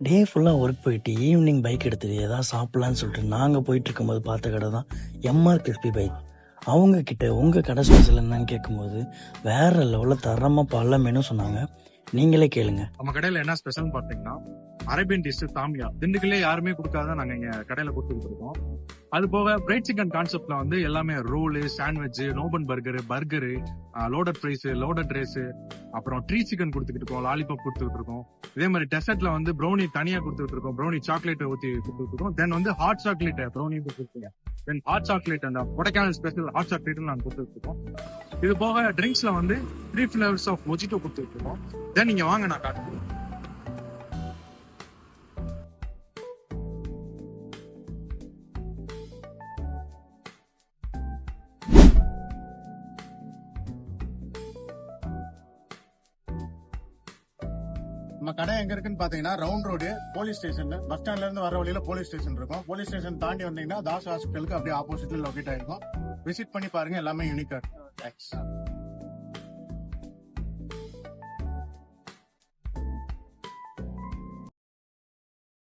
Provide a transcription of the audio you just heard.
டே ஃபுல்லாக ஒர்க் போயிட்டு evening bike எடுத்துட்டு ஏதாவது சாப்பிட்லான்னு சொல்லிட்டு நாங்கள் போயிட்டு இருக்கும்போது பார்த்த கடை தான் எம்ஆர் கிறிஸ்பி பைக். அவங்க கிட்ட உங்கள் கடை ஸ்பெஷல் என்னன்னு கேட்கும்போது வேற லெவலில் தரமாக பல மெனு சொன்னாங்க. நீங்களே கேளுங்க. நம்ம கடையில என்ன ஸ்பெஷல் பாத்தீங்கன்னா அரேபியன் டிஷ் தாமியா திண்டுக்கல்லே யாருமே கொடுக்காத நாங்க இங்க கடையில கொடுத்துட்டு இருக்கோம். அது போக ஃப்ரைட் சிக்கன் கான்செப்ட்ல வந்து எல்லாமே roll, sandwich, no bun burger, loaded fries, loaded rice, அப்புறம் ட்ரீ சிக்கன் கொடுத்துட்டு இருக்கோம், லாலிபாப் கொடுத்துட்டு இருக்கோம். இதே மாதிரி டெசர்ட்ல வந்து ப்ரௌனி தனியா கொடுத்துட்டு இருக்கோம், ப்ரௌனி சாக்லேட் ஊத்தி கொடுத்துட்டு இருக்கோம். தென் வந்து ஹாட் சாக்லேட் ப்ரௌனி கொடுத்துருக்கோம். தென் ஹாட் சாக்லேட் அந்த கொடைக்கானல் ஸ்பெஷல் ஹாட் சாக்லேட் நாங்க கொடுத்துட்டு இருக்கோம். இது போக ட்ரிங்க்ஸ்ல வந்து 3 ஃபிளேவர்ஸ் ஆஃப் மொஜிட்டோ கொடுத்துட்டு இருக்கோம். தென் நீங்க வாங்க நான் காட்டுறேன். நம்ம கடை எங்க இருக்குன்னு பாத்தீங்கன்னா round road police station, bus ஸ்டாண்ட்ல இருந்து வர வழியில போலீஸ் ஸ்டேஷன் இருக்கும். போலீஸ் ஸ்டேஷன் தாண்டி வந்தீங்கன்னா தாஸ் ஹாஸ்பிட்டலுக்கு அப்படியே ஆப்போசிட்ல லொகேட் ஆயிருக்கும். விசிட் பண்ணி பாருங்க, எல்லாமே யூனிக்கா இருக்கும்.